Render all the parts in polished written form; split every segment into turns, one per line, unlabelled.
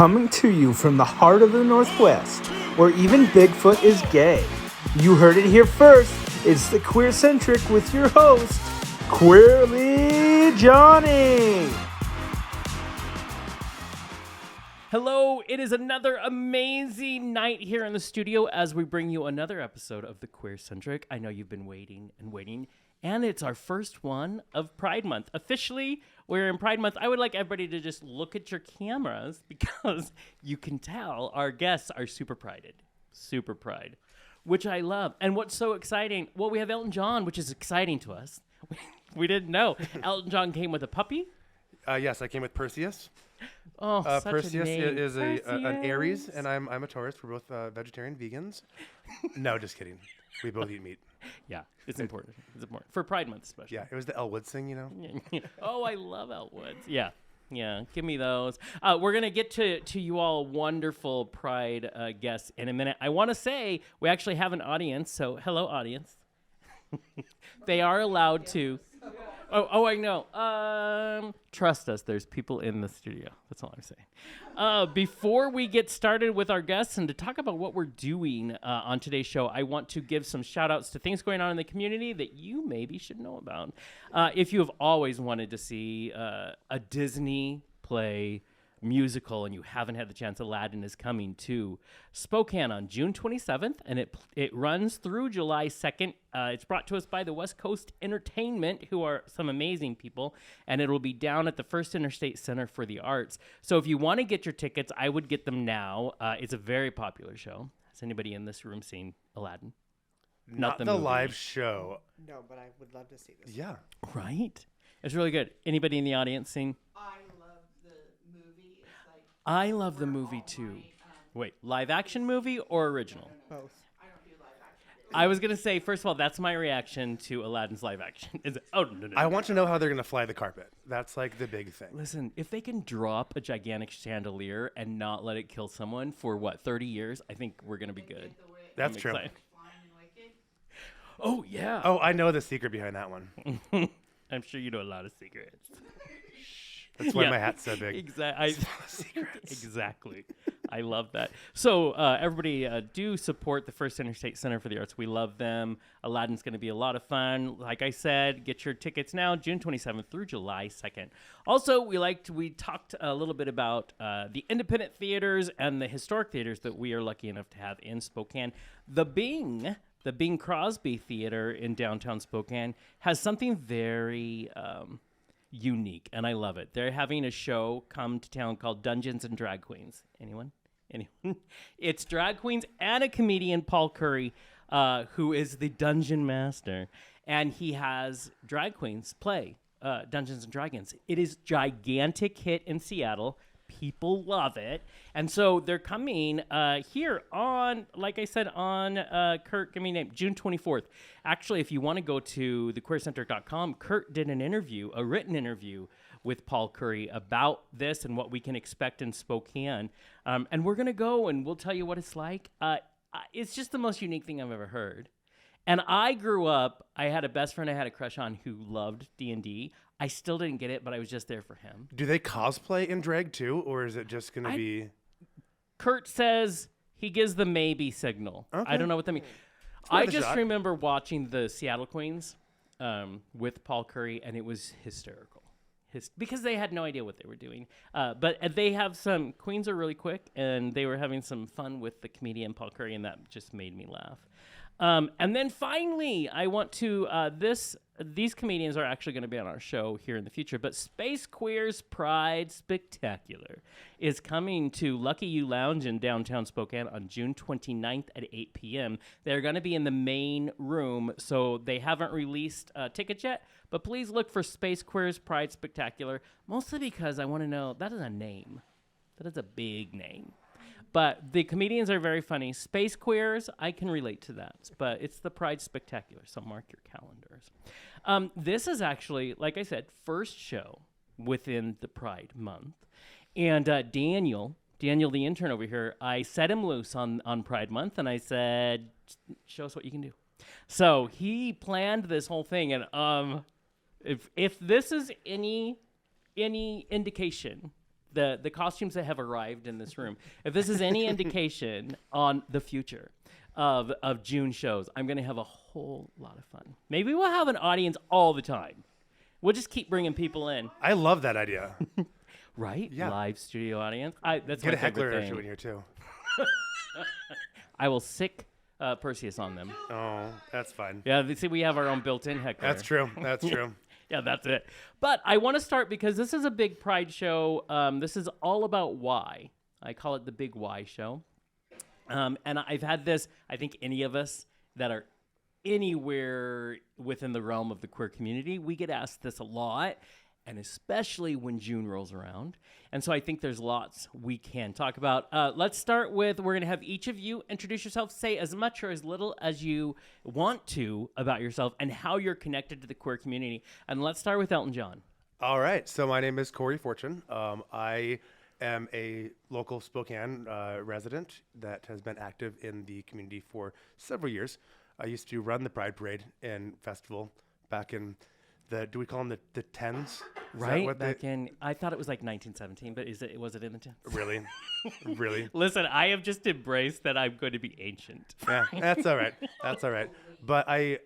coming to you from the heart of the Northwest, where even Bigfoot is gay. You heard it here first. It's the QueerCentric with your host, Queerly Johnny.
Hello, it is another amazing night here in the studio as we bring you another episode of the QueerCentric. I know you've been waiting, and it's our first one of Pride Month. Officially, we're in Pride Month. I would like everybody to just look at your cameras because you can tell our guests are super pride, which I love. And what's so exciting, well, we have Elton John, which is exciting to us. We didn't know. Elton John came with a puppy.
Yes, I came with Perseus.
Oh, such
Perseus
a name.
is an Aries, and I'm a Taurus. We're both vegetarian vegans. No, just kidding. We both eat meat.
Yeah, it's important. It's important for Pride Month, especially.
Yeah, it was the Elwoods thing, you know.
Oh, I love Elwoods. Yeah, give me those. We're gonna get to you all wonderful Pride guests in a minute. I want to say we actually have an audience. So hello, audience. They are allowed to. Oh, I know. Trust us, there's people in the studio. That's all I'm saying. Before we get started with our guests and to talk about what we're doing on today's show, I want to give some shout-outs to things going on in the community that you maybe should know about. If you have always wanted to see a Disney play musical and you haven't had the chance, Aladdin is coming to Spokane on June 27th, and it runs through July 2nd. It's brought to us by the West Coast Entertainment, who are some amazing people, and it'll be down at the First Interstate Center for the Arts. So if you want to get your tickets, I would get them now. It's a very popular show. Has anybody in this room seen Aladdin?
Not the
movie.
live show.
No, but I would love to see this.
Yeah.
Right? It's really good. Anybody in the audience seen? I love the movie too. Wait, live action movie or original?
Both.
I was gonna say, first of all, that's my reaction to Aladdin's live action. Is it? Oh no.
I want to know how they're gonna fly the carpet. That's like the big thing.
Listen, if they can drop a gigantic chandelier and not let it kill someone for 30 years, I think we're gonna be good.
That's true.
Oh yeah.
Oh, I know the secret behind that one.
I'm sure you know a lot of secrets.
That's why my hat's so big.
Exactly.
Secrets.
Exactly. I love that. So everybody do support the First Interstate Center for the Arts. We love them. Aladdin's going to be a lot of fun. Like I said, get your tickets now, June 27th through July 2nd. Also, we talked a little bit about the independent theaters and the historic theaters that we are lucky enough to have in Spokane. The Bing Crosby Theater in downtown Spokane has something very unique, and I love it. They're having a show come to town called Dungeons and Drag Queens. Anyone? It's drag queens and a comedian, Paul Curry, who is the dungeon master, and he has drag queens play Dungeons and Dragons. It is gigantic hit in Seattle. People love it. And so they're coming here on, like I said, on Kurt, give me a name, June 24th. Actually, if you want to go to thequeercentric.com, Kurt did a written interview with Paul Curry about this and what we can expect in Spokane. And we're going to go and we'll tell you what it's like. It's just the most unique thing I've ever heard. And I grew up, I had a best friend I had a crush on who loved D&D. I still didn't get it, but I was just there for him.
Do they cosplay in drag too, or is it just going to be...
Kurt says he gives the maybe signal. Okay. I don't know what that means. I just remember watching the Seattle Queens with Paul Curry, and it was hysterical. Because they had no idea what they were doing. But they have some... Queens are really quick, and they were having some fun with the comedian Paul Curry, and that just made me laugh. And then finally, I want to, these comedians are actually going to be on our show here in the future, but Space Queers Pride Spectacular is coming to Lucky You Lounge in downtown Spokane on June 29th at 8 p.m. They're going to be in the main room, so they haven't released tickets yet, but please look for Space Queers Pride Spectacular, mostly because I want to know, that is a name. That is a big name. But the comedians are very funny. Space Queers, I can relate to that. But it's the Pride Spectacular, so mark your calendars. This is actually, like I said, first show within the Pride Month. And Daniel, the intern over here, I set him loose on Pride Month, and I said, show us what you can do. So he planned this whole thing, and if this is any indication the costumes that have arrived in this room, if this is any indication on the future of June shows, I'm going to have a whole lot of fun. Maybe we'll have an audience all the time. We'll just keep bringing people in.
I love that idea.
Right?
Yeah.
Live studio audience. That's
Get
my
a heckler
favorite
or two in
thing.
here too.
I will sick Perseus on them.
Oh, that's fine.
Yeah, see, we have our own built-in heckler.
That's true. That's true.
Yeah, that's it. But I want to start because this is a big Pride show. This is all about why. I call it the Big Why Show. And I've had this, I think any of us that are anywhere within the realm of the queer community, we get asked this a lot, and especially when June rolls around. And so I think there's lots we can talk about. Let's start with, we're going to have each of you introduce yourself, say as much or as little as you want to about yourself and how you're connected to the queer community. And let's start with Elton John.
All right. So my name is Corey Fortune. I am a local Spokane resident that has been active in the community for several years. I used to run the Pride Parade and Festival back in do we call them the 10s? Is that
Right?
what
Back in, I thought it was like 1917, but was it in the 10s?
Really? Really?
Listen, I have just embraced that I'm going to be ancient.
Yeah, that's all right. That's all right. But I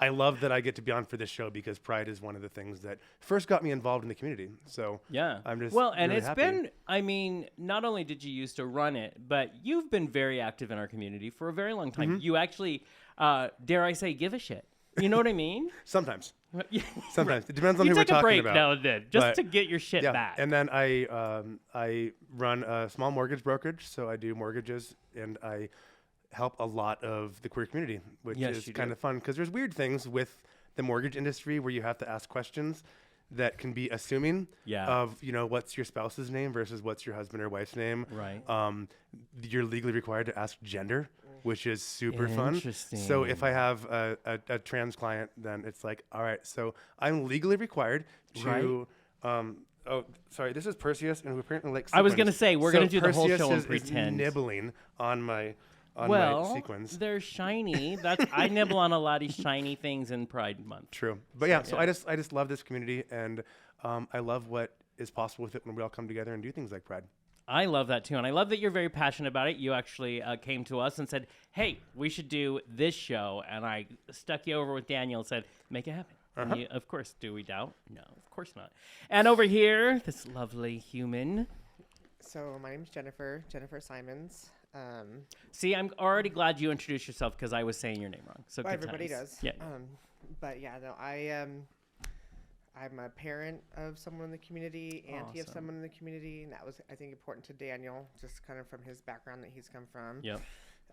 love that I get to be on for this show because Pride is one of the things that first got me involved in the community. So
Yeah.
I'm just
well, and
really
it's
happy.
been, I mean, not only did you used to run it, but you've been very active in our community for a very long time. You actually, dare I say, give a shit. You know what I mean?
Sometimes.
Yeah.
Sometimes. It depends on
You
who we're
take a
talking
break
about.
now and then, just
But,
to get your shit
yeah.
back.
And then I run a small mortgage brokerage, so I do mortgages and I help a lot of the queer community, which
Yes,
is
you
kind
do.
of fun because there's weird things with the mortgage industry where you have to ask questions that can be assuming
Yeah.
of, what's your spouse's name versus what's your husband or wife's name.
Right.
You're legally required to ask gender, which is super fun.
Interesting.
So if I have a trans client, then it's like, all right, so I'm legally required to. Oh, sorry. This is Perseus, and who apparently likes.
I was
sequins.
gonna say, we're gonna do the whole
Perseus
show and
is
pretend.
nibbling on my
well,
sequins.
they're shiny. I nibble on a lot of shiny things in Pride Month.
True, but yeah. So
yeah.
I just love this community, and I love what is possible with it when we all come together and do things like Pride.
I love that too, and I love that you're very passionate about it. You actually came to us and said, "Hey, we should do this show," and I stuck you over with Daniel and said, "Make it happen." And you, of course, do we doubt? No, of course not. And over here, this lovely human.
So my name's Jennifer Simons.
See, I'm already glad you introduced yourself because I was saying your name wrong. So
Well,
good
everybody
times.
does.
Yeah.
But yeah, no, I'm a parent of someone in the community, auntie of
Awesome.
someone in the community, and that was, I think, important to Daniel, just kind of from his background that he's come from.
Yep.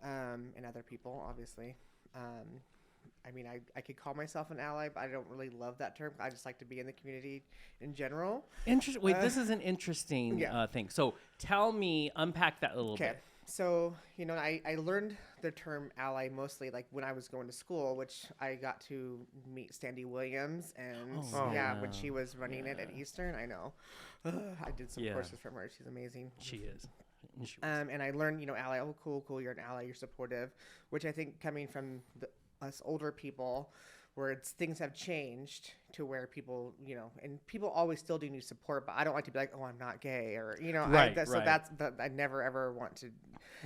And other people, obviously. I mean, I could call myself an ally, but I don't really love that term. I just like to be in the community in general.
Interesting. Wait, this is an interesting
yeah.
thing. So tell me, unpack that a little
Okay.
bit.
So, I learned the term ally mostly like when I was going to school, which I got to meet Sandy Williams and
Oh,
when she was running it at Eastern. I know. I did some
Yeah.
courses from her. She's amazing.
She is.
And I learned, ally, oh, cool, you're an ally, you're supportive, which I think coming from us older people where things have changed to where people, and people always still do need support, but I don't like to be like, oh, I'm not gay or,
Right,
so that's, I never ever want to,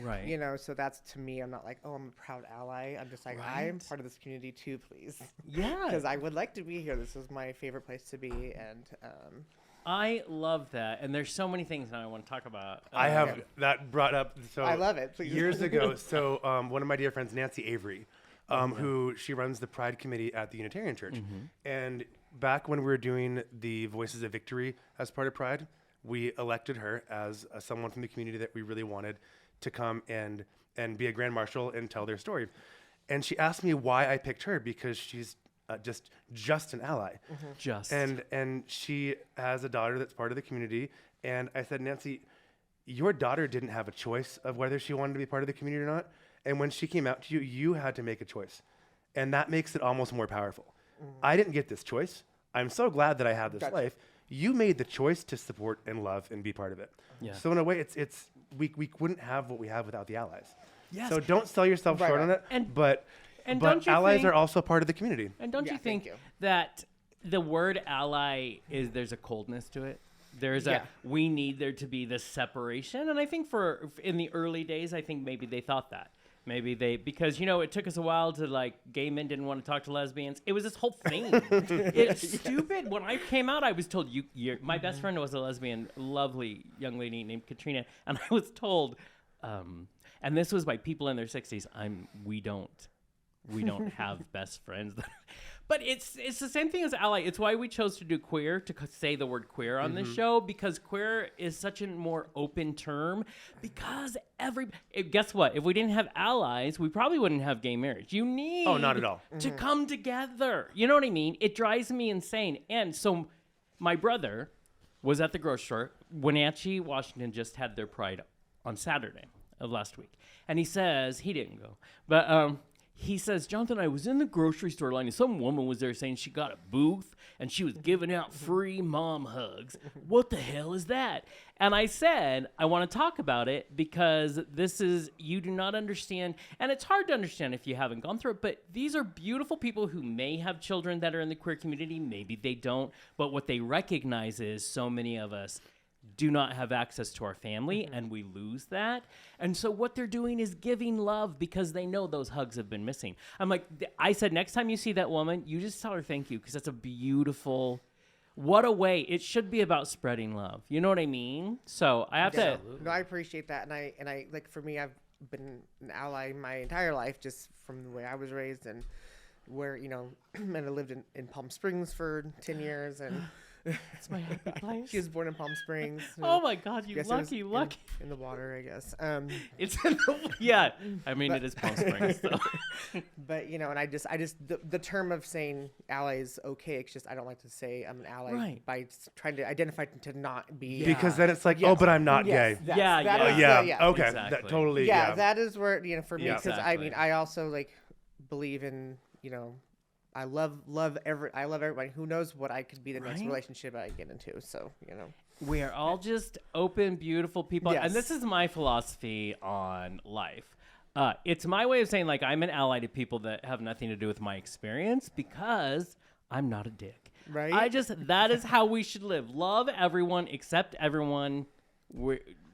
Right.
so that's to me, I'm not like, oh, I'm a proud ally. I'm just like, I am part of this community too, please.
Yeah.
Because I would like to be here. This is my favorite place to be. And,
I love that. And there's so many things now I want to talk about.
I have that brought up. So
I love it. Please.
Years ago, so one of my dear friends, Nancy Avery, who she runs the Pride Committee at the Unitarian Church. And back when we were doing the Voices of Victory as part of Pride, we elected her as someone from the community that we really wanted to come and be a grand marshal and tell their story. And she asked me why I picked her because she's just an ally. And she has a daughter that's part of the community. And I said, Nancy, your daughter didn't have a choice of whether she wanted to be part of the community or not. And when she came out to you, you had to make a choice. And that makes it almost more powerful. I didn't get this choice. I'm so glad that I had this life. You made the choice to support and love and be part of it.
Yeah.
So in a way, we wouldn't have what we have without the allies.
Yes.
So don't sell yourself short on it. But
don't you
allies
think-
are also part of the community.
And don't
Yeah,
you
thank
think
you.
that the word ally there's a coldness to it? There's we need there to be this separation. And I think in the early days, I think maybe they thought that. Maybe because, it took us a while to, like, gay men didn't want to talk to lesbians. It was this whole thing. It's stupid. When I came out, I was told, my best friend was a lesbian, lovely young lady named Katrina. And I was told, and this was by people in their 60s, we don't have best friends. But it's the same thing as ally. It's why we chose to do queer, to say the word queer on this show, because queer is such a more open term. Because guess what? If we didn't have allies, we probably wouldn't have gay marriage. You need
not at all.
to come together. You know what I mean? It drives me insane. And so my brother was at the grocery store. Wenatchee, Washington just had their Pride on Saturday of last week. And he says, he didn't go, but he says, Jonathan, I was in the grocery store line and some woman was there saying she got a booth and she was giving out free mom hugs. What the hell is that? And I said, I want to talk about it because you do not understand. And it's hard to understand if you haven't gone through it, but these are beautiful people who may have children that are in the queer community. Maybe they don't. But what they recognize is so many of us do not have access to our family, and we lose that. And so what they're doing is giving love because they know those hugs have been missing. I'm like, I said, next time you see that woman, you just tell her thank you because that's a beautiful, what a way. It should be about spreading love. You know what I mean? So I have to.
No, I appreciate that. And I like, for me, I've been an ally my entire life, just from the way I was raised and where, and I lived in Palm Springs for 10 years and
it's my happy place.
She was born in Palm Springs.
Oh my God, you
Guess
lucky.
In the water, I guess.
It's in the I mean, it is Palm Springs, though.
But and I just the term of saying ally is okay. It's just I don't like to say I'm an ally by trying to identify to not be.
Because then it's like, oh, but I'm not gay.
Okay.
Totally.
Yeah, that is where for me, because
exactly.
I mean I also believe in I love everybody. Who knows what I could be the next relationship I get into? So
we are all just open, beautiful people,
Yes.
and this is my philosophy on life. It's my way of saying I'm an ally to people that have nothing to do with my experience because I'm not a dick.
Right.
That is how we should live. Love everyone, accept everyone.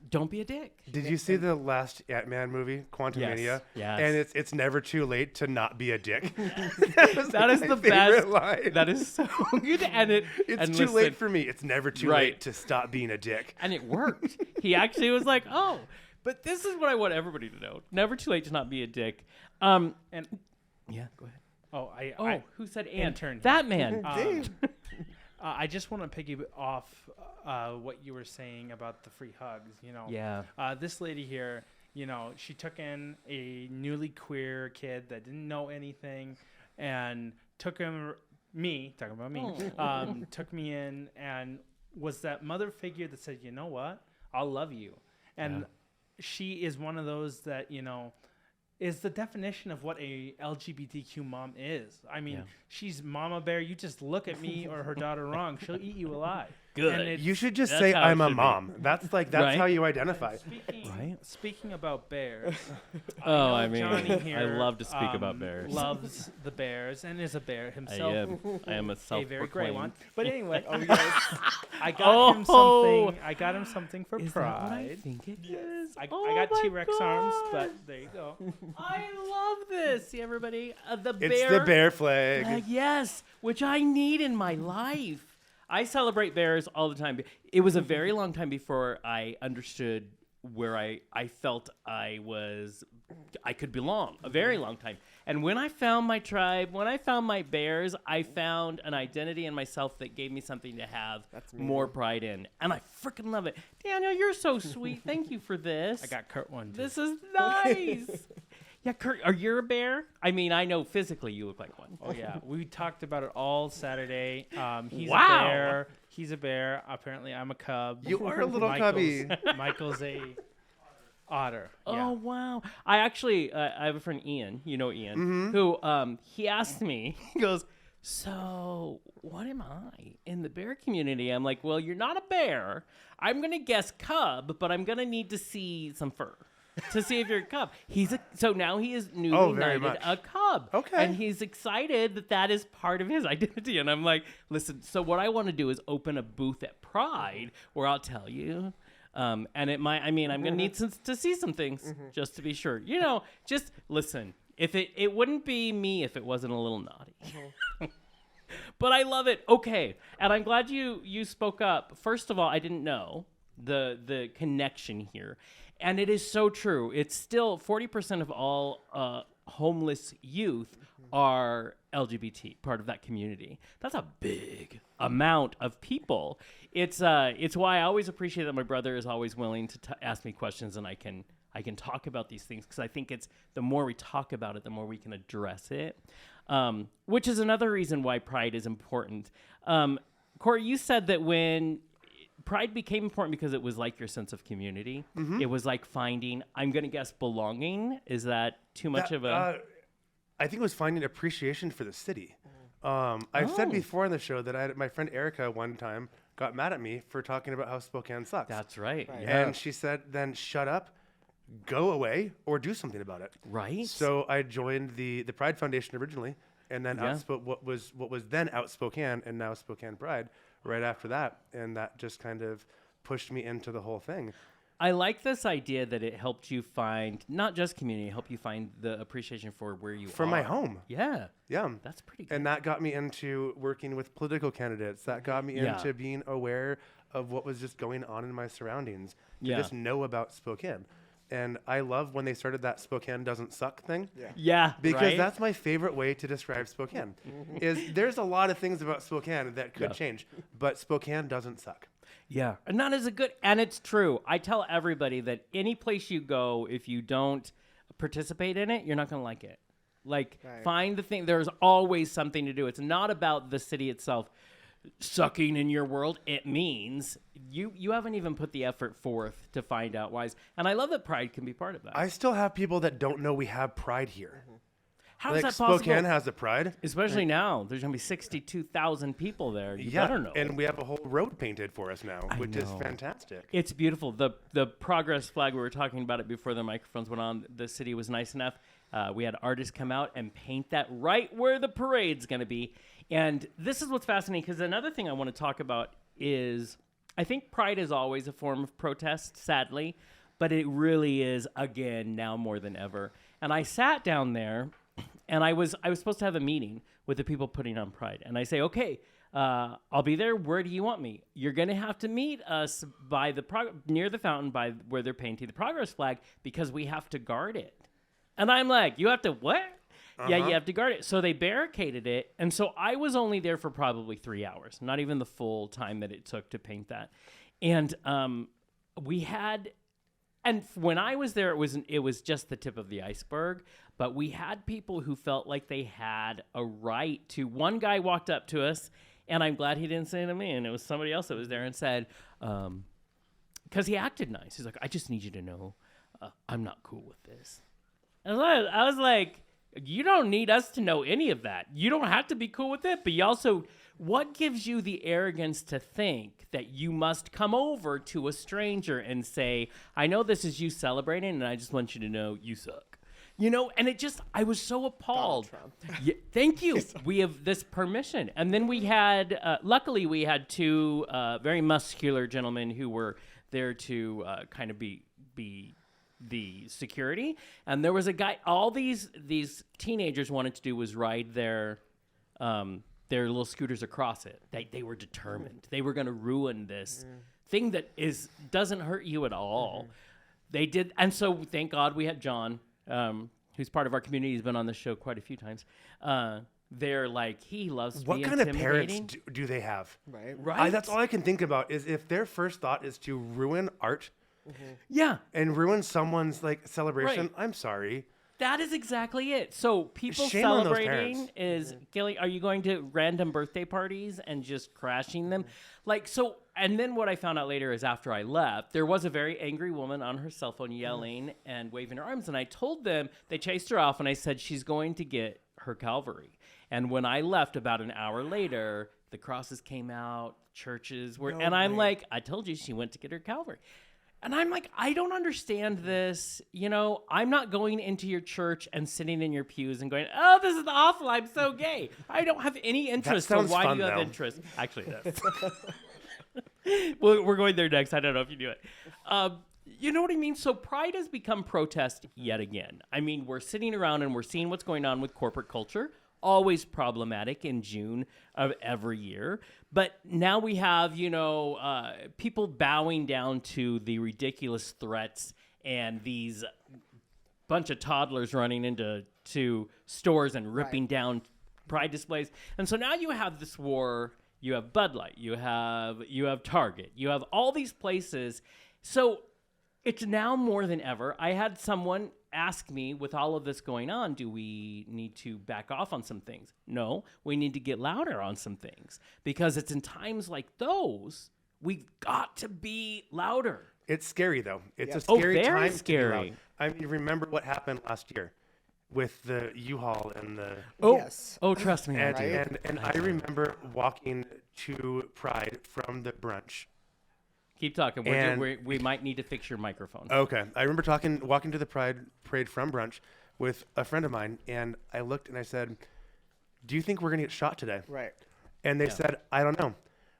Don't be a dick.
Did you see the last Ant-Man movie, Quantumania?
Yes.
And it's never too late to not be a dick.
That is the best
line.
That is so good. And
it's too late for me. It's never too late to stop being a dick.
And it worked. He actually was like, oh, but this is what I want everybody to know. Never too late to not be a dick. And yeah, go ahead. Who said intern? That man.
I just want to piggy off what you were saying about the free hugs. This lady here, she took in a newly queer kid that didn't know anything, and took me in and was that mother figure that said, you know what, I'll love you, and she is one of those that is the definition of what a LGBTQ mom is. I mean, she's mama bear. You just look at me or her daughter wrong, she'll eat you alive.
Good.
And
you should just say I'm a mom. That's how you identify.
Speaking about bears.
Johnny
here,
I love to speak about bears.
Loves the bears and is a bear himself.
I am a
a very gray one. But anyway, I got him something for
is
Pride.
That what I think it is?
I got T-Rex arms, but there you go.
I love this. See, everybody,
It's the bear flag.
Yes, which I need in my life. I celebrate bears all the time. It was a very long time before I understood where I felt I could belong. A very long time. And when I found my tribe, when I found my bears, I found an identity in myself that gave me something to have more pride in. And I freaking love it. Daniel, you're so sweet. Thank you for this.
I got Kurt one, too.
This is nice. Yeah, Kurt, are you a bear? I mean, I know physically you look like one.
Oh, yeah. We talked about it all Saturday. He's
Wow.
a bear. He's a bear. Apparently, I'm a cub.
You are a little cubby.
Michael's a otter.
Oh,
Yeah.
wow. I actually, I have a friend, Ian, who he asked me, he goes, so what am I in the bear community? I'm like, well, you're not a bear. I'm going to guess cub, but I'm going to need to see some fur. To see if you're a cub. So now he is newly knighted a cub.
Okay.
And he's excited that is part of his identity. And I'm like, listen, so what I want to do is open a booth at Pride, where I'll tell you. And it might, I mean, I'm going to need to see some things just to be sure. You know, just listen. If it wouldn't be me if it wasn't a little naughty. But I love it. Okay. And I'm glad you spoke up. First of all, I didn't know the connection here. And it is so true. It's still 40% of all homeless youth are LGBT, part of that community. That's a big amount of people. It's why I always appreciate that my brother is always willing to ask me questions, and I can talk about these things, because I think it's the more we talk about it, the more we can address it, which is another reason why Pride is important. Corey, you said that when Pride became important because it was like your sense of community. It was like finding, I'm going to guess, belonging. Is that too much of a...
I think it was finding appreciation for the city. I've said before on the show that my friend Erica one time got mad at me for talking about how Spokane sucks.
That's right.
Yeah. And she said, then shut up, go away, or do something about it.
Right.
So I joined the Pride Foundation originally, and then what was then Outspokane, and now Spokane Pride right after that. And that just kind of pushed me into the whole thing.
I like this idea that it helped you find not just community, it helped you find the appreciation for where you are.
For my home.
Yeah.
Yeah.
That's pretty good.
And that got me into working with political candidates. That got me into being aware of what was just going on in my surroundings. To just know about Spokane. And I love when they started that Spokane doesn't suck thing.
Yeah.
Because that's my favorite way to describe Spokane. Is there's a lot of things about Spokane that could change, but Spokane doesn't suck.
Yeah. And not as a good, and it's true. I tell everybody that any place you go, if you don't participate in it, you're not going to like it. Like, find the thing. There's always something to do. It's not about the city itself sucking in your world. It means you haven't even put the effort forth to find out why. And I love that Pride can be part of that.
I still have people that don't know we have Pride here.
How is
like
that possible?
Spokane has a Pride.
Especially now. There's going to be 62,000 people there. You better know.
And we have a whole road painted for us now, which is fantastic.
It's beautiful. The progress flag, we were talking about it before the microphones went on. The city was nice enough. We had artists come out and paint that right where the parade's going to be. And this is what's fascinating, because another thing I want to talk about is I think Pride is always a form of protest, sadly, but it really is, again, now more than ever. And I sat down there, and I was supposed to have a meeting with the people putting on Pride. And I say, okay, I'll be there. Where do you want me? You're going to have to meet us by near the fountain by where they're painting the progress flag, because we have to guard it. And I'm like, you have to what? Yeah, you have to guard it. So they barricaded it. And so I was only there for probably 3 hours, not even the full time that it took to paint that. And we had... And when I was there, it was just the tip of the iceberg. But we had people who felt like they had a right to. One guy walked up to us, and I'm glad he didn't say it to me, and it was somebody else that was there, and said, because he acted nice. He's like, I just need you to know I'm not cool with this. And I was like, you don't need us to know any of that. You don't have to be cool with it, but you also... What gives you the arrogance to think that you must come over to a stranger and say, I know this is you celebrating, and I just want you to know you suck. You know, and I was so appalled. Yeah, thank you. We have this permission. And then we had, luckily we had two very muscular gentlemen who were there to kind of be the security. And there was a guy, all these teenagers wanted to do was ride their little scooters across it. They were determined. They were going to ruin this thing that doesn't hurt you at all. They did. And so thank God we had John, who's part of our community. He's been on the show quite a few times. They're like, he loves to be
intimidating. What kind of parents do they have?
Right.
That's all I can think about is if their first thought is to ruin art and ruin someone's like celebration. Right. I'm sorry.
That is exactly it. So people
Shame
celebrating is, Gilly, are you going to random birthday parties and just crashing them? Like, so, and then what I found out later is after I left, there was a very angry woman on her cell phone yelling and waving her arms. And I told them, they chased her off, and I said, she's going to get her Calvary. And when I left about an hour later, the crosses came out, churches were, I'm like, I told you she went to get her Calvary. And I'm like, I don't understand this. You know, I'm not going into your church and sitting in your pews and going, oh, this is awful. I'm so gay. I don't have any interest.
That sounds
so why
fun,
do you have
though.
interest? Actually, it does. Well, we're going there next. I don't know if you knew it. You know what I mean? So pride has become protest yet again. I mean, we're sitting around and we're seeing what's going on with corporate culture. Always problematic in June of every year. But now we have, people bowing down to the ridiculous threats and these bunch of toddlers running into stores and ripping down pride displays. And so now you have this war. You have Bud Light. You have Target. You have all these places. So it's now more than ever. I had someone ask me, with all of this going on, do we need to back off on some things? No, we need to get louder on some things, because it's in times like those we've got to be louder.
It's scary, though. It's a scary
very
time.
scary.
I mean, remember what happened last year with the U-Haul and the...
Oh, trust me, I do.
And I remember walking to Pride from the brunch.
Keep talking. We might need to fix your microphone.
Okay. I remember walking to the Pride Parade from brunch with a friend of mine, and I looked and I said, do you think we're going to get shot today?
Right.
And they said, I don't know.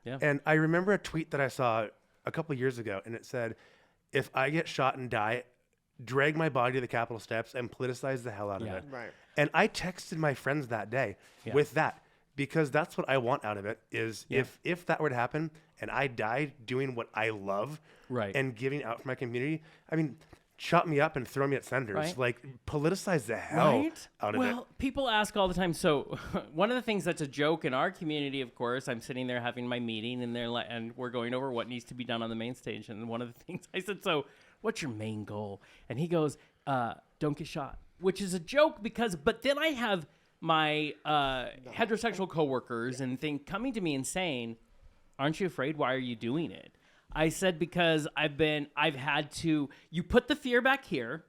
Yeah.
And I remember a tweet that I saw a couple years ago, and it said, if I get shot and die, drag my body to the Capitol steps and politicize the hell out of it.
Right.
And I texted my friends that day with that, because that's what I want out of it is if that were to happen and I died doing what I love and giving out for my community, I mean, chop me up and throw me at senators.
Right.
Like, politicize the hell out of it.
Well, people ask all the time. So one of the things that's a joke in our community, of course, I'm sitting there having my meeting and we're going over what needs to be done on the main stage. And one of the things I said, so what's your main goal? And he goes, don't get shot, which is a joke but then I have my heterosexual coworkers and coming to me and saying, aren't you afraid? Why are you doing it? I said, because I've had to, you put the fear back here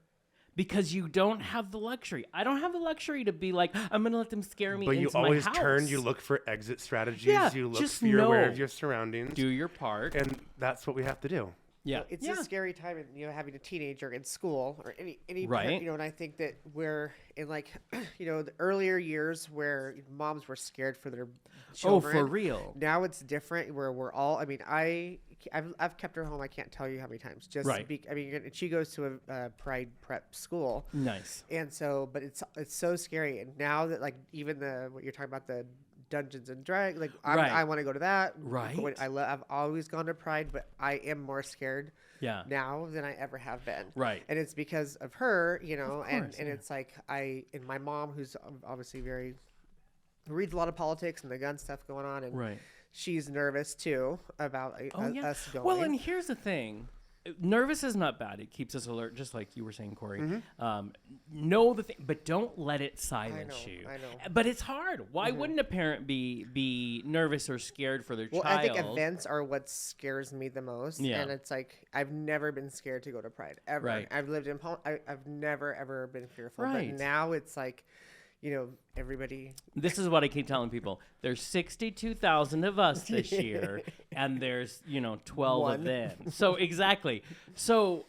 because you don't have the luxury. I don't have the luxury to be like, I'm going to let them scare me
But
into
you always
my house.
turn, you look for exit strategies, you look
just
for you're aware
know.
of your surroundings.
Do your part.
And that's what we have to do.
Yeah.
It's a scary time, having a teenager in school or any
Right.
parent, and I think that we're in the earlier years where moms were scared for their children.
Oh, for real.
Now it's different where we're all. I mean, I've kept her home. I can't tell you how many times. She goes to a Pride prep school.
Nice.
And so, but it's so scary. And now that even what you're talking about, the Dungeons and Dragons, I want to go to that.
Right.
I've always gone to Pride, but I am more scared now than I ever have been.
Right.
And it's because of her, and it's like and my mom, who's obviously reads a lot of politics and the gun stuff going on, and she's nervous too about us going.
Well, and here's the thing. Nervous is not bad. It keeps us alert, just like you were saying, Corey.
Mm-hmm.
Know the thing, but don't let it silence you.
I know.
But it's hard. Why wouldn't a parent be nervous or scared for their child?
I think events are what scares me the most.
Yeah.
And it's like, I've never been scared to go to Pride, ever.
Right.
I've lived in I've never, ever been fearful.
Right.
But now it's like, everybody.
This is what I keep telling people. There's 62,000 of us this year, and there's 12 of them. So exactly. So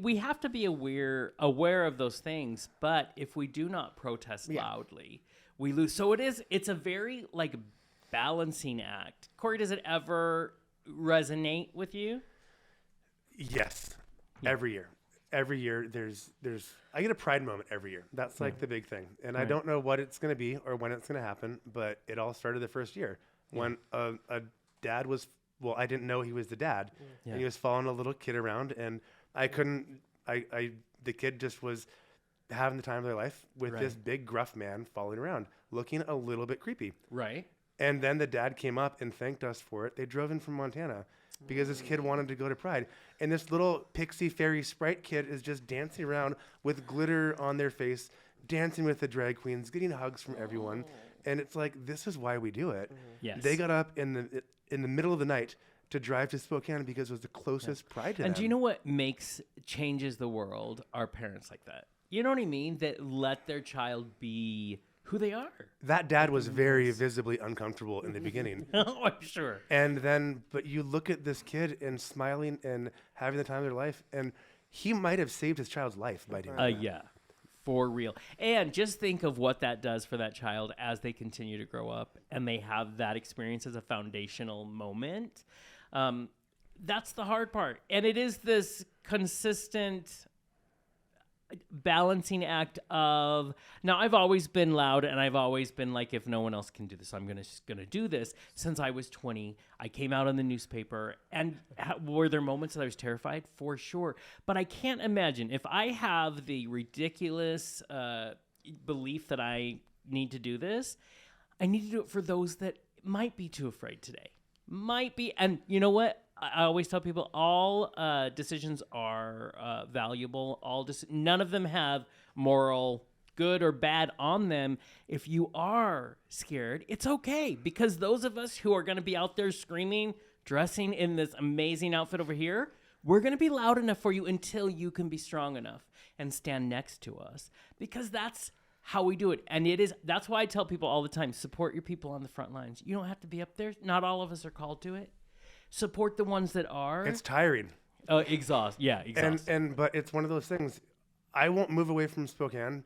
we have to be aware of those things. But if we do not protest loudly, we lose. So it's a very balancing act. Corey, does it ever resonate with you?
Yes, every year. Every year I get a pride moment every year. That's the big thing. And I don't know what it's going to be or when it's going to happen, but it all started the first year when a dad was, I didn't know he was the dad. And he was following a little kid around, and the kid just was having the time of their life with this big gruff man following around, looking a little bit creepy.
Right.
And then the dad came up and thanked us for it. They drove in from Montana because this kid wanted to go to Pride. And this little pixie fairy sprite kid is just dancing around with glitter on their face, dancing with the drag queens, getting hugs from everyone. And it's like, this is why we do it.
Yes.
They got up in the middle of the night to drive to Spokane because it was the closest Pride to them.
And do you know what changes the world? Are parents like that. You know what I mean? That let their child be who they are.
That dad was very visibly uncomfortable in the beginning.
Oh, I'm sure.
And then, but you look at this kid and smiling and having the time of their life, and he might have saved his child's life by doing that.
Yeah, for real. And just think of what that does for that child as they continue to grow up and they have that experience as a foundational moment. That's the hard part. And it is this consistent balancing act of, now I've always been loud and I've always been like, if no one else can do this, I'm just gonna do this. Since I was 20, I came out in the newspaper, and were there moments that I was terrified? For sure. But I can't imagine if I have the ridiculous belief that I need to do this, I need to do it for those that might be too afraid today. Might be. And you know what? I always tell people all decisions are valuable. None of them have moral good or bad on them. If you are scared, it's okay, because those of us who are going to be out there screaming, dressing in this amazing outfit over here, we're going to be loud enough for you until you can be strong enough and stand next to us, because that's how we do it. And that's why I tell people all the time, support your people on the front lines. You don't have to be up there. Not all of us are called to it. Support the ones that are.
It's tiring.
Exhaust.
But it's one of those things. I won't move away from Spokane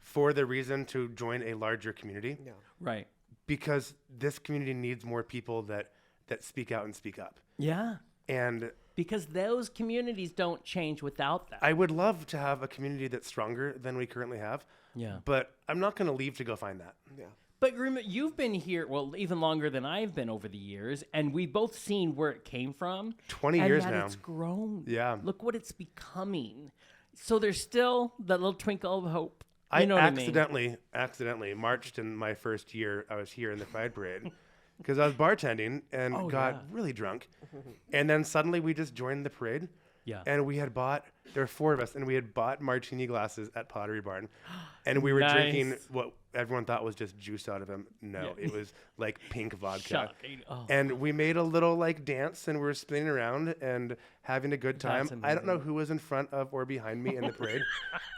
for the reason to join a larger community.
No.
Right.
Because this community needs more people that speak out and speak up.
Yeah.
And
because those communities don't change without that.
I would love to have a community that's stronger than we currently have.
Yeah.
But I'm not going to leave to go find that.
Yeah.
But remember, you've been here, well, even longer than I've been over the years, and we've both seen where it came from.
20
and
years
that
now.
It's grown.
Yeah.
Look what it's becoming. So there's still that little twinkle of hope. You
I
know what I mean?
accidentally marched in my first year I was here in the Pride Parade because I was bartending and got really drunk. And then suddenly we just joined the parade.
Yeah.
And we had bought, there were 4 of us, and we had bought martini glasses at Pottery Barn. And we were drinking what everyone thought was just juice out of them. No, it was like pink vodka.
Shocking. Oh.
And we made a little like dance, and we were spinning around and having a good time.
That's
I don't know
amazing.
who was in front of or behind me in the parade.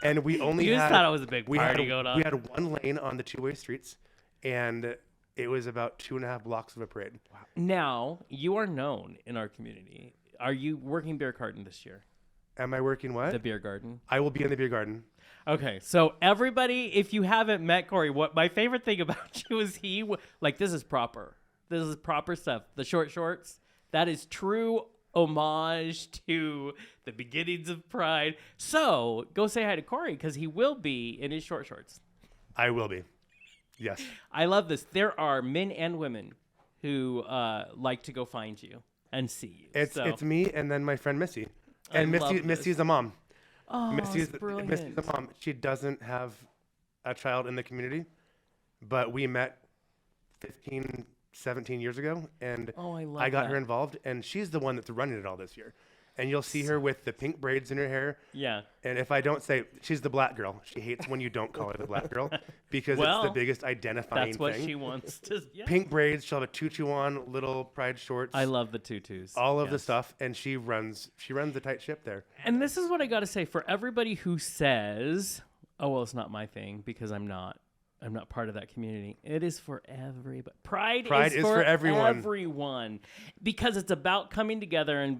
And we only
You just
had,
thought it was a big
we
party
had,
going on.
We had 1 lane on the 2-way streets, and it was about 2.5 blocks of a parade. Wow.
Now, you are known in our community. Are you working Beer Garden this year?
Am I working what?
The Beer Garden.
I will be in the beer garden.
Okay, so everybody, if you haven't met Corey, what my favorite thing about you is this is proper. This is proper stuff. The short shorts, that is true homage to the beginnings of Pride. So go say hi to Corey, because he will be in his short shorts.
I will be. Yes.
I love this. There are men and women who like to go find you and see you.
It's me and then my friend Missy. And
I love
Missy's a mom.
Oh,
Missy's
brilliant.
a mom. She doesn't have a child in the community, but we met 15, 17 years ago, and I got her involved, and she's the one that's running it all this year. And you'll see her with the pink braids in her hair.
Yeah.
And if I don't say, she's the black girl. She hates when you don't call her the black girl because it's the biggest identifying
That's what
thing.
she wants to. Yeah.
Pink braids. She'll have a tutu on, little pride shorts.
I love the tutus.
all of the stuff, and she runs the tight ship there.
And this is what I got to say for everybody who says, "Oh well, it's not my thing because I'm not part of that community." It is for everybody. Pride is for
everyone.
Everyone, because it's about coming together and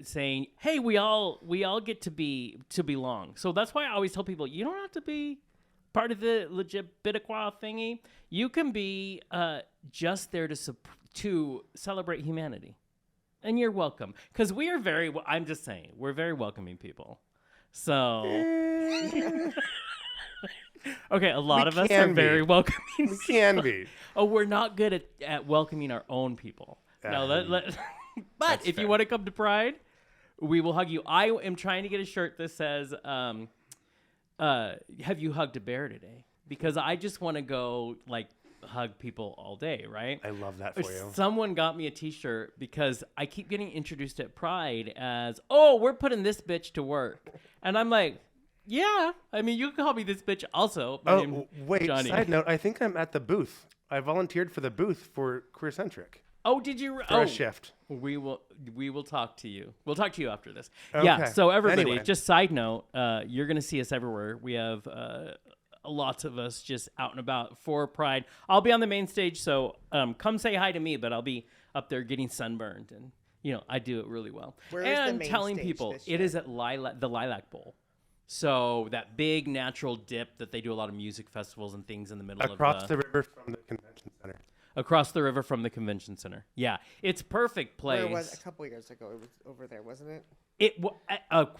saying, "Hey, we all get to belong." So that's why I always tell people, you don't have to be part of the legit Bidaqua thingy. You can be just there to celebrate humanity, and you're welcome. Because we are I'm just saying, we're very welcoming people. So. Okay, a lot of us are very welcoming.
We can be.
Oh, we're not good at welcoming our own people. But if
fair.
you want to come to Pride, we will hug you. I am trying to get a shirt that says, have you hugged a bear today? Because I just want to go hug people all day, right?
I love that for you.
Someone got me a t-shirt because I keep getting introduced at Pride as, "Oh, we're putting this bitch to work." And I'm like, yeah, I mean, you can call me this bitch also. My name's
Wait,
Johnny.
side note, I think I'm at the booth. I volunteered for the booth for QueerCentric
Oh, did you?
for a shift.
We will talk to you. We'll talk to you after this.
Okay.
Yeah. So everybody,
Anyway.
just side note, you're gonna see us everywhere. We have lots of us just out and about for Pride. I'll be on the main stage, so come say hi to me. But I'll be up there getting sunburned, and I do it really well.
Where is the
and
main
telling
stage
people
this
it
year?
is at the Lilac Bowl. So that big natural dip that they do a lot of music festivals and things in the middle
Across
of
the river from the convention center.
across the river from the convention center. Yeah, it's perfect place.
Where it was a couple years ago. It was over there, wasn't it?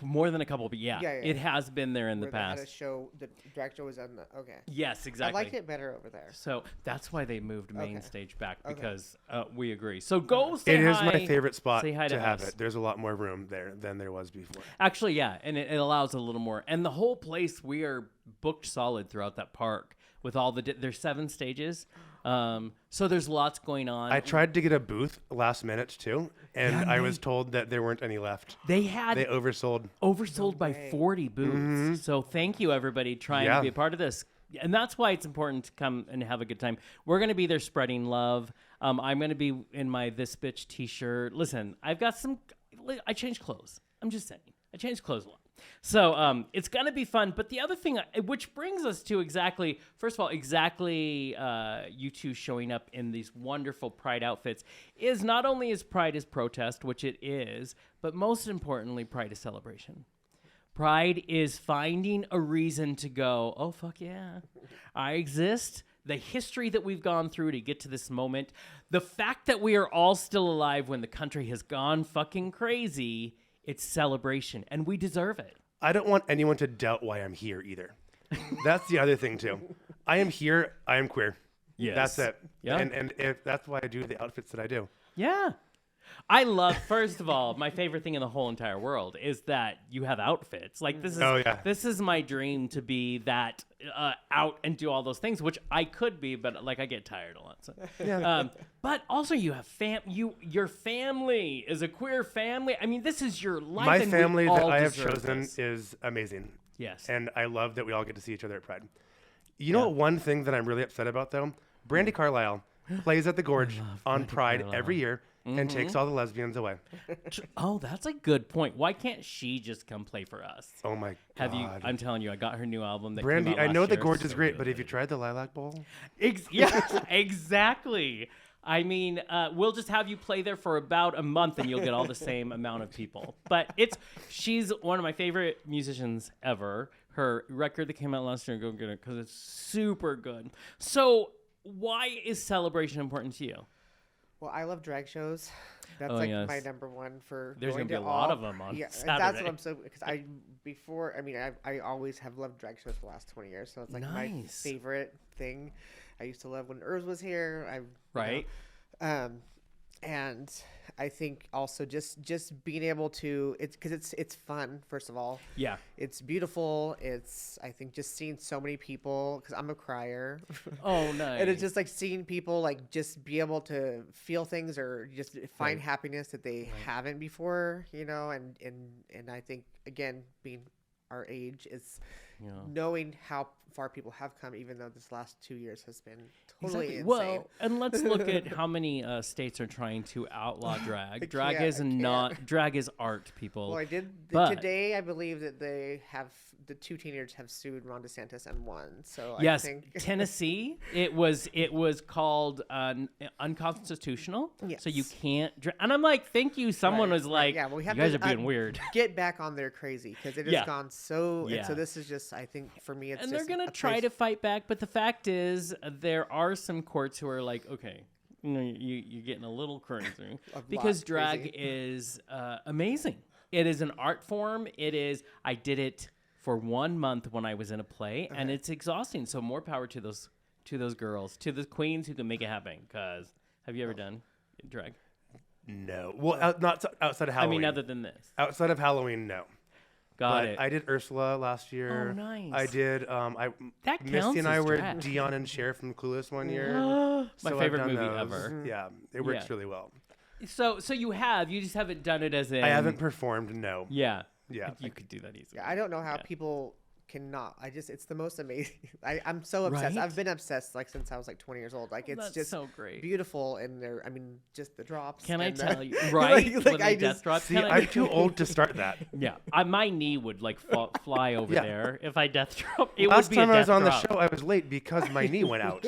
More than a couple, but yeah,
Yeah.
it has been there in the
Where they had
past.
a show. The drag show was on the. Okay.
Yes, exactly.
I liked it better over there.
So that's why they moved main
Okay.
stage back
Okay.
because we agree. So go say
It
hi.
is my favorite spot
say hi
to
to
have
us.
it. There's a lot more room there than there was before.
Actually, yeah, and it allows a little more. And the whole place, we are booked solid throughout that park with all the. There's 7 stages, so there's lots going on.
I tried to get a booth last minute too, and
Yeah,
I was told that there weren't any left.
They
They oversold.
oversold by
way.
40 booths. So thank you, everybody, trying
Yeah.
to be a part of this. And that's why it's important to come and have a good time. We're going to be there spreading love. I'm going to be in my This Bitch t-shirt. Listen, I've got some... I changed clothes. I'm just saying. I changed clothes a lot. So it's going to be fun. But the other thing, which brings us to first of all, you two showing up in these wonderful Pride outfits, is not only is Pride is protest, which it is, but most importantly, Pride is celebration. Pride is finding a reason to go, oh, fuck yeah, I exist. The history that we've gone through to get to this moment, the fact that we are all still alive when the country has gone fucking crazy, it's celebration, and we deserve it.
I don't want anyone to doubt why I'm here either. That's the other thing too. I am here. I am queer.
Yes.
That's it.
Yeah.
And if that's why I do the outfits that I do.
Yeah. I love, first of all, my favorite thing in the whole entire world is that you have outfits. Like this is my dream to be that out and do all those things, which I could be, but like I get tired a lot. So. Yeah. But also you have your family is a queer family. I mean, this is your life.
My
and
family
we
that
all
I have
deserve
chosen
this.
is amazing.
Yes.
And I love that we all get to see each other at Pride. You know what? One thing that I'm really upset about though, Brandy Carlisle plays at the Gorge on Pride every year and takes all the lesbians away.
Oh, that's a good point. Why can't she just come play for us?
Oh my God.
Have you? I'm telling you, I got her new album. That
Brandy,
came out
I know
last
the
year.
Gorge is
So
great, but
good.
have you tried the Lilac Bowl?
Yeah, exactly. I mean, we'll just have you play there for about a month, and you'll get all the same amount of people. But she's one of my favorite musicians ever. Her record that came out last year, go get it because it's super good. So, why is celebration important to you?
Well, I love drag shows. That's
yes.
my number one for.
There's
going
gonna be
to
a lot
all.
of them on
That's
Saturday.
what I'm so because I always have loved drag shows for the last 20 years, so it's like my
Nice.
favorite thing. I used to love when Urs was here.
Right.
And I think also just being able to it's fun, first of all.
Yeah.
It's beautiful. I think just seeing so many people, because I'm a crier.
Oh, nice.
And it's just like seeing people like just be able to feel things or just find happiness that they haven't before, and I think again, being our age is knowing how far people have come, even though this last 2 years has been totally insane.
Well, and let's look at how many states are trying to outlaw drag. Drag is art, people.
Well, today I believe that the 2 teenagers have sued Ron DeSantis and won. So
yes,
I think
Tennessee, it was called unconstitutional.
Yes.
So you can't and I'm like, thank you. Someone was like,
yeah, well, we have
you guys
to,
are being weird.
Get back on there crazy because it has
Yeah.
gone so.
Yeah.
And so this is just, I think, for me, it's
And
just
they're gonna
a
try
place-
to fight back, but the fact is, there are some courts who are like, okay, you're getting a little crazy because drag
crazy.
is amazing. It is an art form. I did it for 1 month when I was in a play, and it's exhausting. So more power to those girls, to the queens who can make it happen. Because have you ever done drag?
No. Well, not outside of Halloween.
I mean, other than this.
Outside of Halloween, no.
Got
But
it.
I did Ursula last year.
Oh, nice.
I did.
That
Misty
counts
and I
as
were
drag.
Dion and Cher from Clueless one year.
My
So I've
favorite
done
movie
those.
ever.
Yeah, it works
Yeah.
really well.
So you just haven't done it as in.
I haven't performed. No.
Yeah.
Yeah.
You could do that easily.
Yeah, I don't know how
Yeah.
people cannot. It's the most amazing. I'm so obsessed.
Right?
I've been obsessed like since I was like 20 years old. Like it's
That's
just
so great.
beautiful, and just the drops.
Can I
and
tell you?
like,
Right?
like,
When
I
they death
just
drop.
See,
Can I-
I'm too old to start that.
Yeah, my knee would like fly over
Yeah.
there if I death drop. It
Last
would be a
time I was
death
on
drop.
the show, I was late because my knee went out.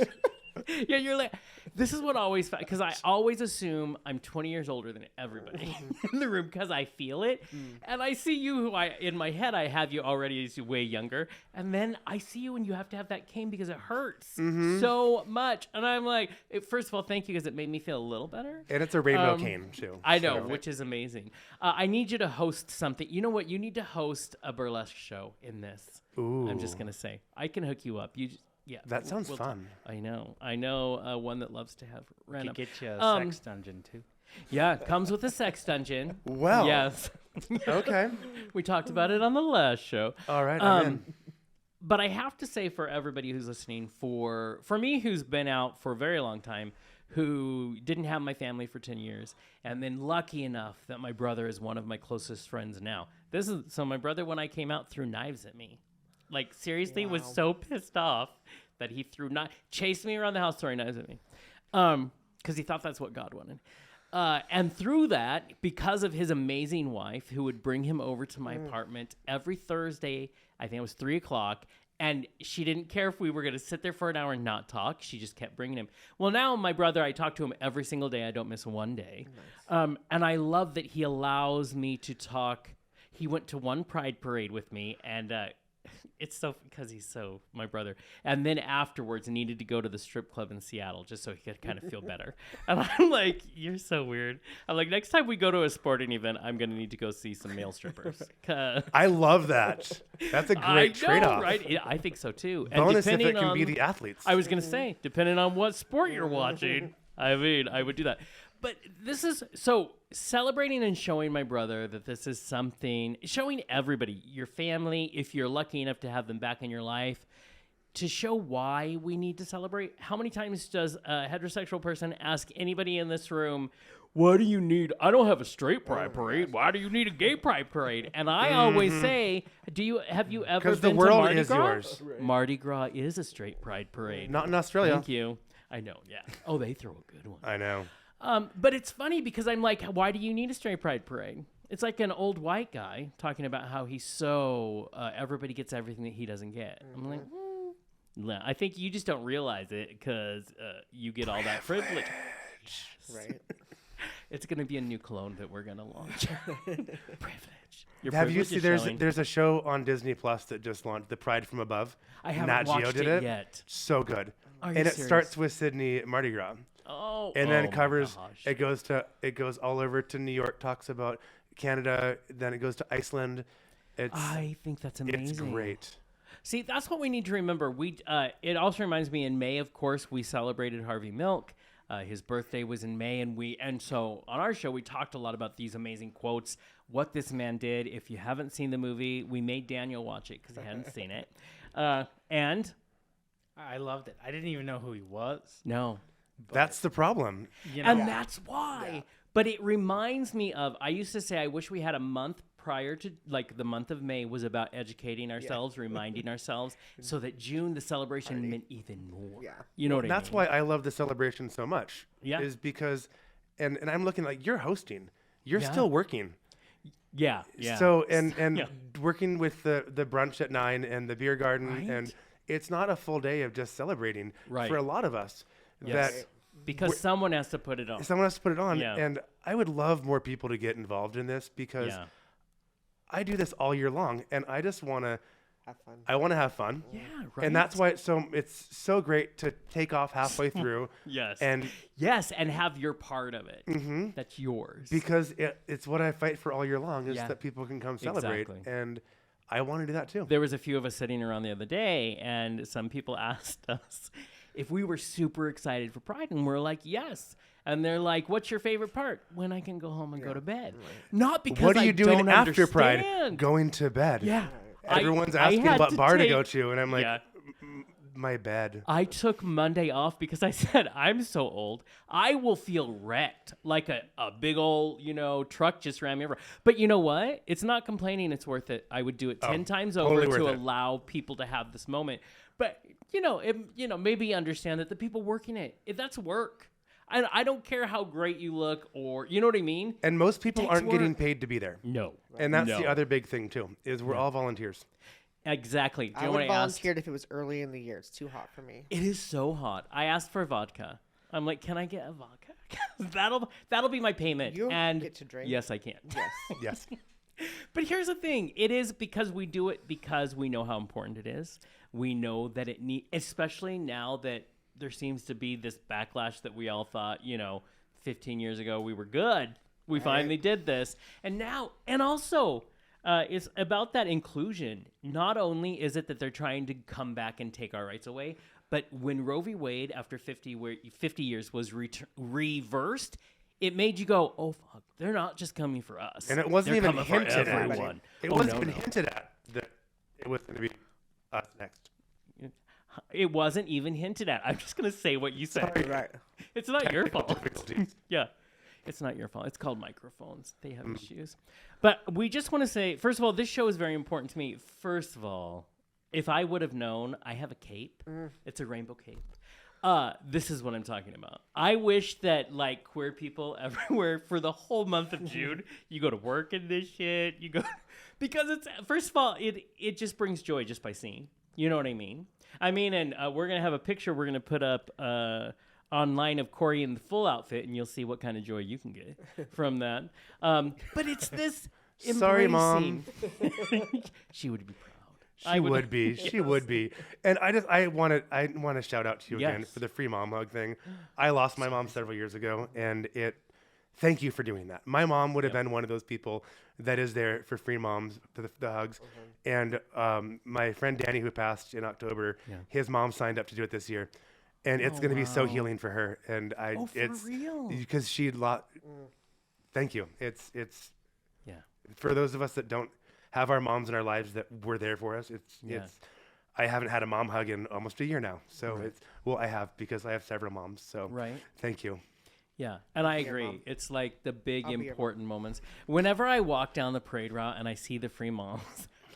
Yeah, you're like This is what always, because I always assume I'm 20 years older than everybody in the room because I feel it. And I see you who in my head, I have you already as way younger. And then I see you and you have to have that cane because it hurts so much. And I'm like, first of all, thank you because it made me feel a little better.
And it's a rainbow cane, too.
I know, which is amazing. I need you to host something. You know what? You need to host a burlesque show in this.
Ooh.
I'm just going to say. I can hook you up. Yeah,
That sounds fun.
I know one that loves to have random.
Could get you a sex dungeon too.
Yeah, it comes with a sex dungeon.
Well.
Yes.
Okay.
We talked about it on the last show.
All right. I'm in.
But I have to say for everybody who's listening, for me who's been out for a very long time, who didn't have my family for 10 years, and then lucky enough that my brother is one of my closest friends now. So my brother, when I came out, threw knives at me. Like, seriously, was so pissed off that he chased me around the house throwing knives at me. Because he thought that's what God wanted. And through that, because of his amazing wife, who would bring him over to my apartment every Thursday, I think it was 3 o'clock, and she didn't care if we were going to sit there for an hour and not talk. She just kept bringing him. Well, now my brother, I talk to him every single day. I don't miss one day. Nice. And I love that he allows me to talk. He went to one pride parade with me, and it's so because he's so my brother. And then afterwards needed to go to the strip club in Seattle just so he could kind of feel better. And I'm like, you're so weird. I'm like, next time we go to a sporting event, I'm going to need to go see some male strippers.
I love that. That's a great trade-off.
Right? Yeah, I think so too.
Bonus
and
if it can
on,
be the athletes.
I was going to say, depending on what sport you're watching, I mean, I would do that. But this is so celebrating and showing my brother that this is something, showing everybody, your family, if you're lucky enough to have them back in your life, to show why we need to celebrate. How many times does a heterosexual person ask anybody in this room, what do you need? I don't have a straight pride parade. Why do you need a gay pride parade? And I always say, have you ever been
the world
to Mardi
is
Gras?
yours.
Mardi Gras is a straight pride parade.
Not in Australia.
Thank you. I know, yeah. Oh, they throw a good one.
I know.
But it's funny because I'm like, why do you need a straight pride parade? It's like an old white guy talking about how he's so, everybody gets everything that he doesn't get. I'm like, no, I think you just don't realize it because you get all that privilege.
Right.
It's going to be a new cologne that we're going to launch. Privilege. Your
Have you
privilege
seen
is showing.
there's a show on Disney Plus that just launched, The Pride from Above.
I haven't
Nat Geo
watched
did
it yet.
So good.
Are you
and it
serious?
starts with Sydney Mardi Gras.
Oh,
And then
my
it covers
gosh.
it goes all over to New York, talks about Canada, then it goes to Iceland.
I think that's amazing.
It's great.
See, that's what we need to remember. It also reminds me in May, of course, we celebrated Harvey Milk. His birthday was in May, and so on our show we talked a lot about these amazing quotes, what this man did. If you haven't seen the movie, we made Daniel watch it because he hadn't seen it. And
I loved it. I didn't even know who he was.
no,
That's the problem.
You know,
and that's why. Yeah. But it reminds me of, I used to say, I wish we had a month prior to, like the month of May was about educating ourselves, reminding ourselves, so that June, the celebration meant even more.
Yeah.
You know what I mean?
That's why I love the celebration so much.
Yeah.
Is because, and I'm looking like you're hosting. You're
Yeah.
still working.
Yeah. Yeah.
So, and
Yeah.
working with the brunch at 9 and the beer garden.
Right.
And it's not a full day of just celebrating
Right.
for a lot of us.
Yes.
That
Because someone has to put it on.
someone has to put it on.
Yeah.
And I would love more people to get involved in this because
Yeah.
I do this all year long and I just want to
Have fun.
I want to have fun.
Yeah, right.
And that's why it's so great to take off halfway through.
Yes.
And
yes, and have your part of it. That's yours.
because it's what I fight for all year long is
Yeah.
that people can come celebrate.
Exactly.
And I want to do that too.
There was a few of us sitting around the other day, and some people asked us if we were super excited for Pride, and we're like, yes. And they're like, what's your favorite part? When I can go home and go to bed. Not because
What are you
I
doing
don't
after Pride?
understand.
Going to bed.
Yeah.
Everyone's
I
asking
had
what bar to go
take-
to, and I'm like,
Yeah.
my bed.
I took Monday off because I said, I'm so old. I will feel wrecked like a big old, truck just ran me over. But you know what? It's not complaining. It's worth it. I would do it 10 times
totally
over to
worth it.
allow people to have this moment. But, maybe understand that the people working it, that's work. I don't care how great you look or, you know what I mean?
And most people
Takes
aren't getting
work.
paid to be there.
No.
And that's
No.
the other big thing too, is we're all volunteers.
Exactly. Do you
I
know
would
what
have
I asked?
volunteered if it was early in the year. It's too hot for me.
It is so hot. I asked for vodka. I'm like, can I get a vodka? that'll be my payment.
You
and
get to drink?
Yes, I can.
Yes.
Yes.
But here's the thing. It is because we do it because we know how important it is. We know that especially now that there seems to be this backlash that we all thought, 15 years ago we were good. We finally did this. And also it's about that inclusion. Not only is it that they're trying to come back and take our rights away, but when Roe v. Wade after 50 years was reversed, it made you go, oh, fuck, they're not just coming for us.
And it wasn't
They're
even
coming for
hinted at.
everyone.
It wasn't even hinted at that it was going to be us next.
It wasn't even hinted at. I'm just going to say what you said.
Sorry.
Right.
It's not your fault.
Difficulties.
Yeah. It's not your fault. It's called microphones. They have issues. But we just want to say, first of all, this show is very important to me. First of all, if I would have known, I have a cape. It's a rainbow cape. This is what I'm talking about. I wish that like queer people everywhere for the whole month of June, you go to work in this shit. You go because it's first of all, it just brings joy just by seeing. You know what I mean? And we're gonna have a picture we're gonna put up online of Corey in the full outfit, and you'll see what kind of joy you can get from that. But it's this.
Sorry, Mom.
She would be proud.
She would be. She would be. And I want to shout out to you again
Yes.
for the free mom hug thing. I lost my mom several years ago, and thank you for doing that. My mom would have been one of those people that is there for free moms, for the hugs. And my friend Danny, who passed in October, his mom signed up to do it this year. And it's going to be so healing for her. And it's
real?
because she lost. Thank you. It's
Yeah.
for those of us that don't have our moms in our lives that were there for us. It's I haven't had a mom hug in almost a year now. So I have because I have several moms. So thank you.
Yeah, and I agree.
Mom.
It's like the big
I'll be your
important moments. Whenever I walk down the parade route and I see the free moms,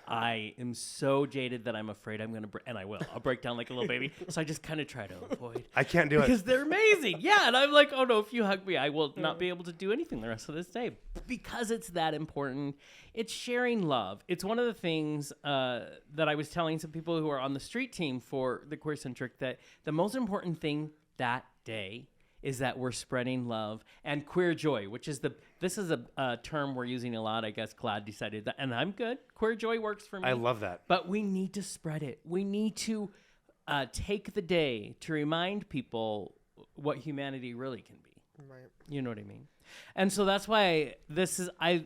I am so jaded that I'm afraid I'm going to and I will. I'll break down like a little baby. So I just kind of try to avoid.
I can't do
Because
it.
they're amazing. Yeah, and I'm like, oh no, if you hug me, I will not be able to do anything the rest of this day. Because it's that important. It's sharing love. It's one of the things that I was telling some people who are on the street team for the QueerCentric that the most important thing that day is that we're spreading love and queer joy, which is this is a term we're using a lot. I guess Claude decided that, and I'm good. Queer joy works for me.
I love that.
But we need to spread it. We need to take the day to remind people what humanity really can be.
Right.
You know what I mean? And so that's why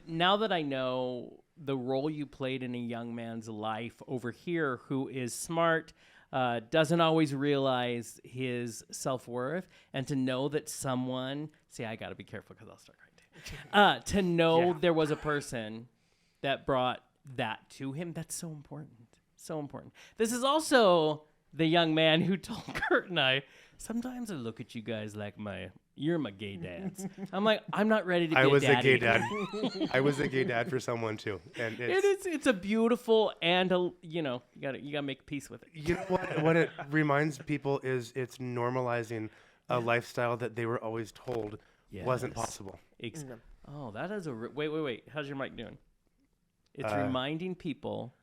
now that I know the role you played in a young man's life over here who is smart, doesn't always realize his self-worth, and to know that someone, I got to be careful because I'll start crying too. To know there was a person that brought that to him, that's so important. So important. This is also the young man who told Kurt and I, sometimes I look at you guys like you're my gay dads. I'm like, I'm not ready to be
I was a
daddy.
gay dad. I was a gay dad for someone too, and
It's a beautiful and you gotta make peace with it.
You know what it reminds people is it's normalizing a lifestyle that they were always told wasn't
Yes.
possible.
Oh, that is wait. How's your mic doing? It's reminding people.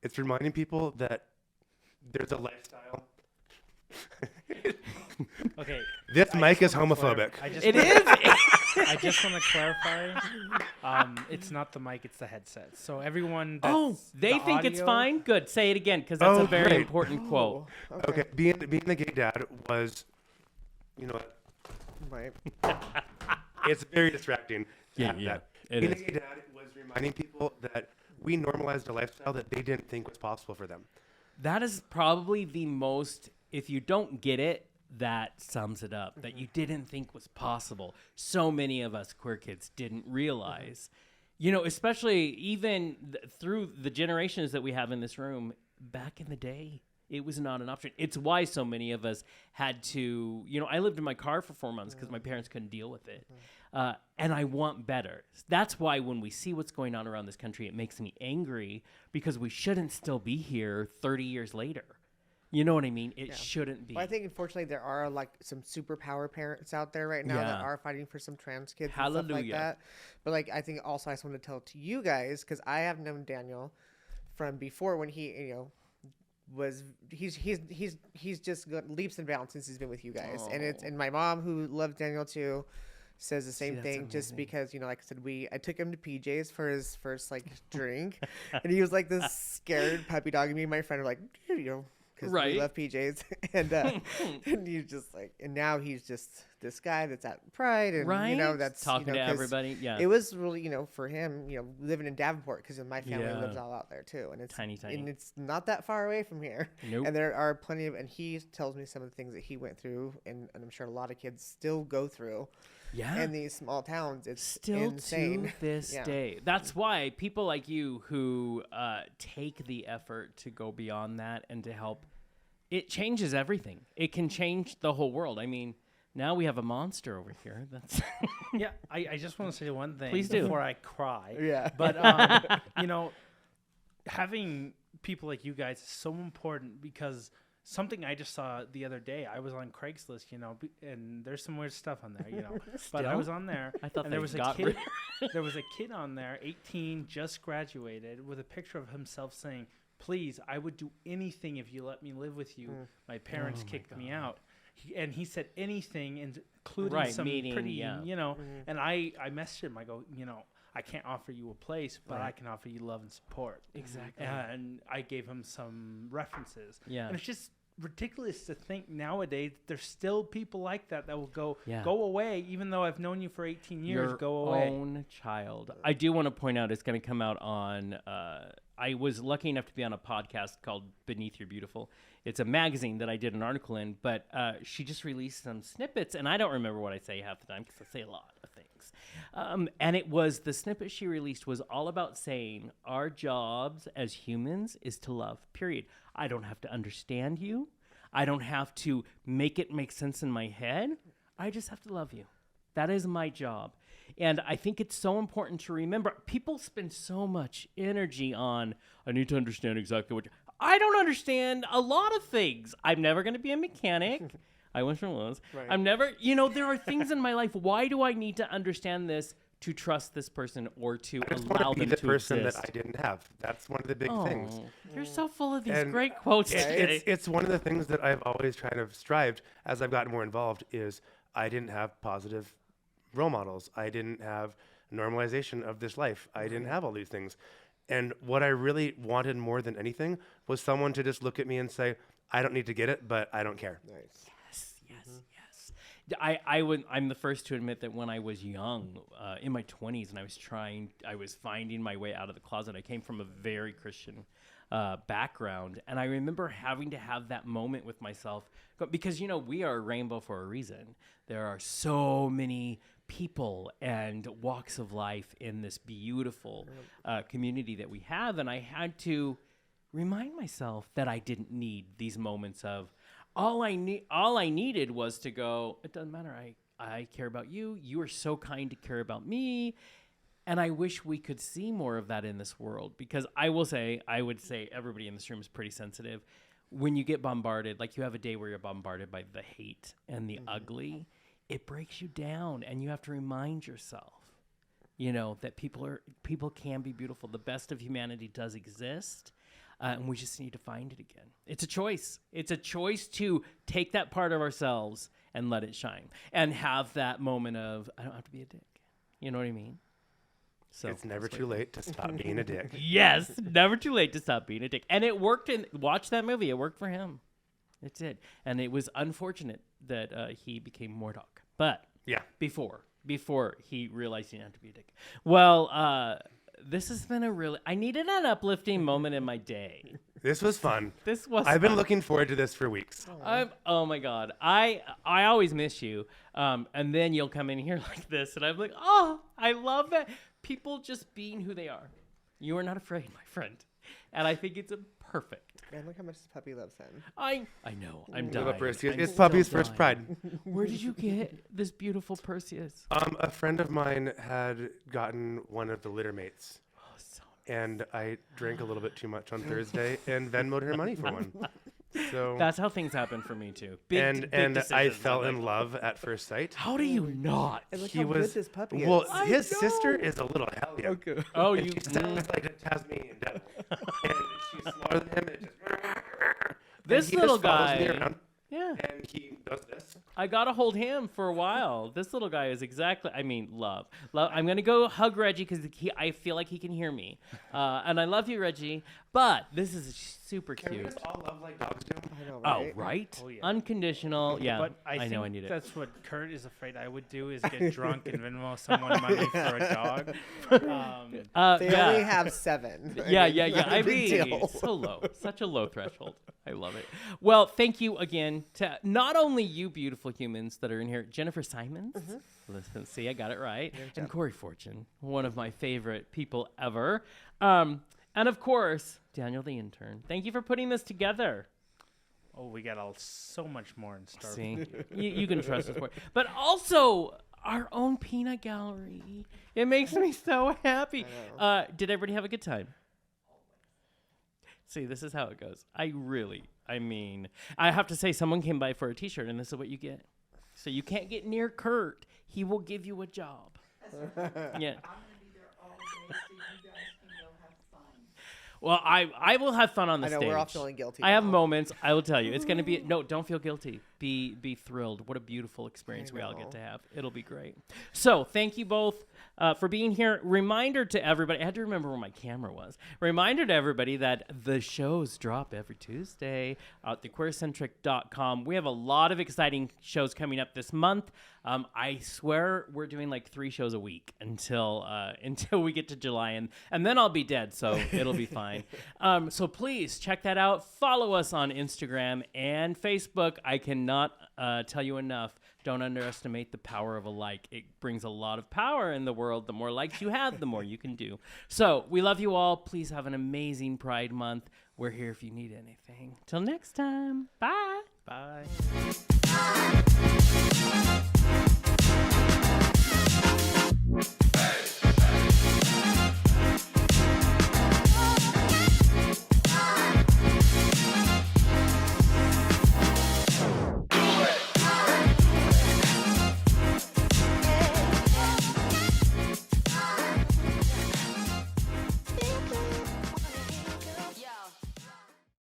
It's reminding people that there's a lifestyle.
Okay.
This mic is homophobic.
It is.
I just want to clarify. It's not the mic; it's the headset. So everyone.
They
the
think it's
audio-
fine. Good. Say it again, because that's a very
great.
important quote.
Okay, being a gay dad was,
Right.
it's very distracting. to have
yeah,
that.
it
Being
is.
a gay dad was reminding people that we normalized a lifestyle that they didn't think was possible for them.
That is probably the most. If you don't get it, that sums it up. That you didn't think was possible. So many of us queer kids didn't realize. Especially even through the generations that we have in this room, back in the day, it was not an option. It's why so many of us had to, I lived in my car for 4 months because my parents couldn't deal with it. And I want better. That's why when we see what's going on around this country, it makes me angry because we shouldn't still be here 30 years later. You know what I mean? It shouldn't be.
Well, I think unfortunately there are some superpower parents out there right now that are fighting for some trans kids and stuff like that. But I think also I just want to tell to you guys, because I have known Daniel from before when he he's just got leaps and bounds since he's been with you guys, and my mom, who loves Daniel too, says the same thing. Just because, like I said, I took him to PJ's for his first drink, and he was like this scared puppy dog, and me and my friend are like, because we love PJ's, and he's just and now he's just this guy that's at Pride, and that's
talking to everybody. Yeah,
it was really for him, living in Davenport, because my family lives all out there too, and it's
tiny,
and it's not that far away from here.
Nope.
And there are plenty of, and he tells me some of the things that he went through, and I'm sure a lot of kids still go through.
Yeah.
In these small towns, it's
still
insane.
To this day. That's why people like you who take the effort to go beyond that and to help, it changes everything. It can change the whole world. I mean, now we have a monster over here. That's
Yeah, I just want to say one thing.
Please do.
Before I cry.
Yeah.
But, having people like you guys is so important, because something I just saw the other day, I was on Craigslist, and there's some weird stuff on there, But I was on there,
I thought
and there was a
got
kid. There was a kid on there, 18, just graduated, with a picture of himself saying, "Please, I would do anything if you let me live with you. My parents kicked me out." And he said anything, including some
meaning,
pretty,
yeah.
And I messaged him. I go, I can't offer you a place, but I can offer you love and support.
Exactly.
And I gave him some references.
Yeah.
And it's just ridiculous to think nowadays there's still people like that will go
Yeah.
go away, even though I've known you for 18 years.
Your
Go away.
own child. I do want to point out it's going to come out on. I was lucky enough to be on a podcast called Beneath Your Beautiful. It's a magazine that I did an article in, but she just released some snippets, and I don't remember what I say half the time because I say a lot of things. And it was the snippet she released was all about saying our jobs as humans is to love, period. I don't have to understand you. I don't have to make it make sense in my head. I just have to love you. That is my job. And I think it's so important to remember. People spend so much energy on, I need to understand exactly what. I don't understand a lot of things. I'm never going to be a mechanic. I wish I was. Right. I'm never, there are things in my life. Why do I need to understand this to trust this person or to allow them to
the person
exist?
that I didn't have. That's one of the big things.
You're so full of these
And
great quotes today.
It's one of the things that I've always kind of strived as I've gotten more involved is I didn't have positive role models. I didn't have normalization of this life. I didn't have all these things. And what I really wanted more than anything was someone to just look at me and say, I don't need to get it, but I don't care.
Nice.
Yes. I'm the first to admit that when I was young, in my 20s, and I was finding my way out of the closet. I came from a very Christian background, and I remember having to have that moment with myself because we are a rainbow for a reason. There are so many people and walks of life in this beautiful community that we have, and I had to remind myself that I didn't need these moments of all I needed was to go, it doesn't matter, I care about you, you are so kind to care about me. And I wish we could see more of that in this world, because I would say everybody in this room is pretty sensitive. When you get bombarded, like you have a day where you're bombarded by the hate and the ugly, it breaks you down, and you have to remind yourself, that people can be beautiful. The best of humanity does exist, and we just need to find it again. It's a choice. It's a choice to take that part of ourselves and let it shine, and have that moment of, I don't have to be a dick. You know what I mean? So
it's never too late to stop being a dick.
Yes, never too late to stop being a dick. And it worked. Watch that movie. It worked for him. It did. And it was unfortunate that he became Mordok. But
yeah,
before he realized he didn't have to be a dick. Well, this has been I needed an uplifting moment in my day.
This was fun.
I've
been looking forward to this for weeks.
Oh my God. I always miss you. And then you'll come in here like this, and I'm like, oh, I love that. People just being who they are. You are not afraid, my friend. And I think it's perfect.
And look how much this puppy loves him.
I know. I'm dying.
It's Puppy's first Pride.
Where did you get this beautiful Perseus?
A friend of mine had gotten one of the litter mates. And I drank a little bit too much on Thursday and Venmoed her money for one. So
that's how things happen for me too. Big
I fell in love at first sight.
How do you not?
And look how good this puppy is.
Well, his sister is a little hellion.
Okay.
Oh,
and she sounds like a Tasmanian devil. And she's smaller than him. And
This
he
little
just follows me
guy.
around,
Yeah.
and he does this.
I got to hold him for a while. This little guy is exactly, I mean, love. I'm going to go hug Reggie because I feel like he can hear me. And I love you, Reggie. But this is super
Can we
cute.
just all love like dogs do?
I know,
Oh,
right?
right?
Oh, yeah.
Unconditional. Yeah,
But I
I know I
think
need it.
that's what Kurt is afraid I would do is get drunk and Venmo someone money for a dog.
They
yeah.
only have 7.
Yeah.
not a
I
big
mean,
deal.
so low, such a low threshold. I love it. Well, thank you again to not only you beautiful humans that are in here, Jennifer Simons. Listen, see, I got it right. And Corey Fortune, one of my favorite people ever. And of course, Daniel the intern. Thank you for putting this together.
Oh, we got so much more in store.
See, you can trust us more. But also, our own peanut gallery. It makes me so happy. Did everybody have a good time? See, this is how it goes. I have to say, someone came by for a t-shirt, and this is what you get. So you can't get near Kurt. He will give you a job. Yeah. Well, I will have fun on the
I know,
stage.
we're all feeling guilty
I have
now.
moments. I will tell you. It's going to be... No, don't feel guilty. Be thrilled. What a beautiful experience we all get to have. It'll be great. So, thank you both for being here. Reminder to everybody... I had to remember where my camera was. Reminder to everybody that the shows drop every Tuesday at thequeercentric.com. We have a lot of exciting shows coming up this month. I swear we're doing like 3 shows a week until we get to July, and then I'll be dead, so it'll be fine. So please check that out. Follow us on Instagram and Facebook. I cannot tell you enough. Don't underestimate the power of a like. It brings a lot of power in the world. The more likes you have, the more you can do. So we love you all. Please have an amazing Pride Month. We're here if you need anything. Till next time. Bye.
Bye.
Hey, hey.